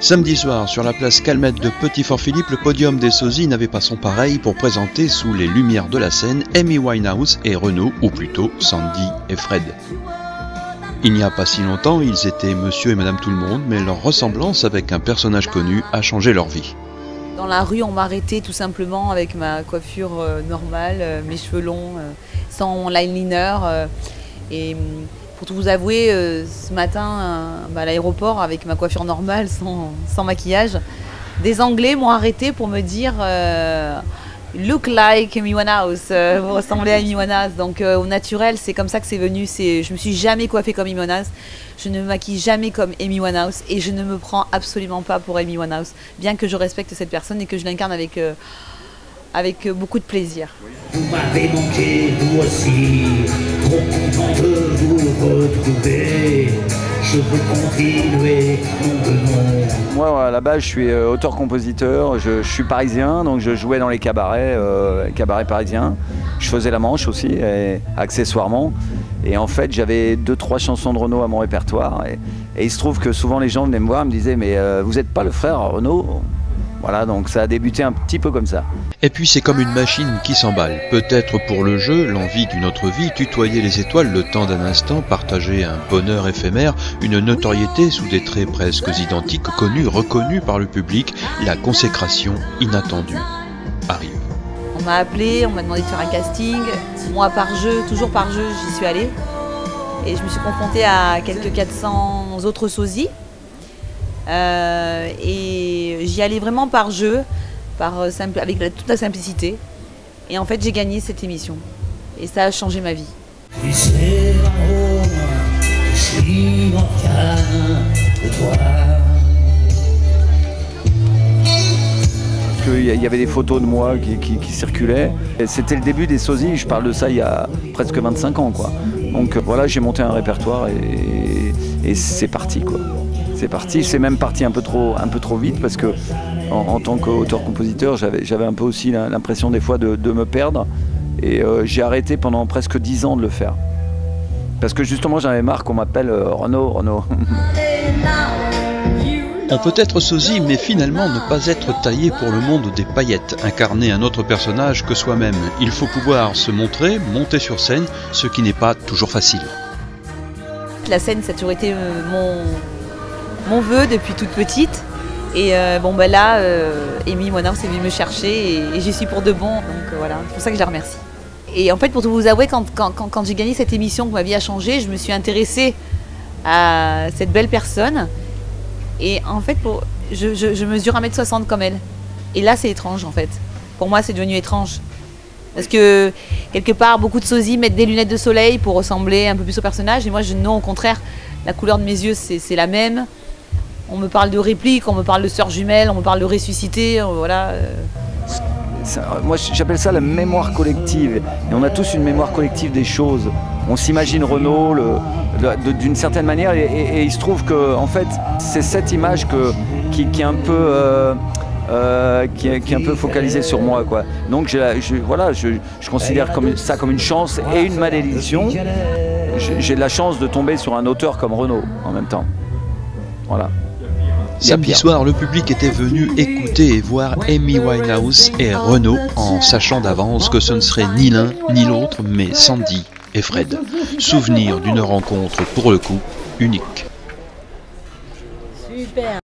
Samedi soir, sur la place Calmette de Petit-Fort-Philippe, le podium des sosies n'avait pas son pareil pour présenter sous les lumières de la scène Amy Winehouse et Renaud, ou plutôt Sandy et Fred. Il n'y a pas si longtemps, ils étaient monsieur et madame tout le monde, mais leur ressemblance avec un personnage connu a changé leur vie. Dans la rue, on m'a arrêté tout simplement avec ma coiffure normale, mes cheveux longs, sans liner. Et pour tout vous avouer, ce matin, à l'aéroport, avec ma coiffure normale, sans maquillage, des Anglais m'ont arrêté pour me dire look like Amy Winehouse, vous ressemblez à Amy Winehouse. Donc au naturel, c'est comme ça que c'est venu. Je me suis jamais coiffée comme Amy Winehouse, je ne me maquille jamais comme Amy Winehouse et je ne me prends absolument pas pour Amy Winehouse, bien que je respecte cette personne et que je l'incarne avec beaucoup de plaisir. Vous m'avez manqué, vous aussi, trop content de vous retrouver. Je veux continuer mon Moi, à la base, je suis auteur-compositeur, je suis parisien, donc je jouais dans les cabarets parisiens. Je faisais la manche aussi, accessoirement. Et en fait, j'avais 2-3 chansons de Renaud à mon répertoire. Et il se trouve que souvent les gens venaient me voir et me disaient « Mais vous n'êtes pas le frère Renaud ?» Voilà, donc ça a débuté un petit peu comme ça. Et puis c'est comme une machine qui s'emballe. Peut-être pour le jeu, l'envie d'une autre vie, tutoyer les étoiles le temps d'un instant, partager un bonheur éphémère, une notoriété sous des traits presque identiques, connus, reconnus par le public, la consécration inattendue arrive. On m'a appelé, on m'a demandé de faire un casting. Moi, par jeu, toujours par jeu, j'y suis allée. Et je me suis confrontée à quelques 400 autres sosies. Et j'y allais vraiment par jeu, avec toute la simplicité. Et en fait, j'ai gagné cette émission. Et ça a changé ma vie. Il y avait des photos de moi qui circulaient. C'était le début des sosies, je parle de ça il y a presque 25 ans, quoi. Donc voilà, j'ai monté un répertoire et c'est parti, quoi. C'est parti, c'est même parti un peu trop vite parce que en tant qu'auteur-compositeur, j'avais un peu aussi l'impression des fois de me perdre et j'ai arrêté pendant presque 10 ans de le faire. Parce que justement, j'en avais marre qu'on m'appelle Renaud. On peut être sosie, mais finalement ne pas être taillé pour le monde des paillettes, incarner un autre personnage que soi-même. Il faut pouvoir se montrer, monter sur scène, ce qui n'est pas toujours facile. La scène, ça a toujours été mon vœu depuis toute petite. Et là, Amy Winehouse est venue me chercher et j'y suis pour de bon. Donc voilà, c'est pour ça que je la remercie. Et en fait, pour tout vous avouer, quand j'ai gagné cette émission, que ma vie a changé, je me suis intéressée à cette belle personne. Et en fait, je mesure 1m60 comme elle. Et là, c'est étrange en fait. Pour moi, c'est devenu étrange. Parce que, quelque part, beaucoup de sosies mettent des lunettes de soleil pour ressembler un peu plus au personnage. Et moi, non, au contraire, la couleur de mes yeux, c'est la même. On me parle de réplique, on me parle de sœurs jumelles, on me parle de ressuscité, voilà. Moi, j'appelle ça la mémoire collective. Et on a tous une mémoire collective des choses. On s'imagine Renaud d'une certaine manière et il se trouve que en fait c'est cette image qui est un peu qui est un peu focalisée sur moi, quoi. Donc je considère ça comme une chance et une malédiction. J'ai de la chance de tomber sur un auteur comme Renaud en même temps. Voilà. Samedi soir, le public était venu écouter et voir Amy Winehouse et Renaud en sachant d'avance que ce ne serait ni l'un ni l'autre, mais Sandy et Fred. Souvenir d'une rencontre pour le coup unique. Super.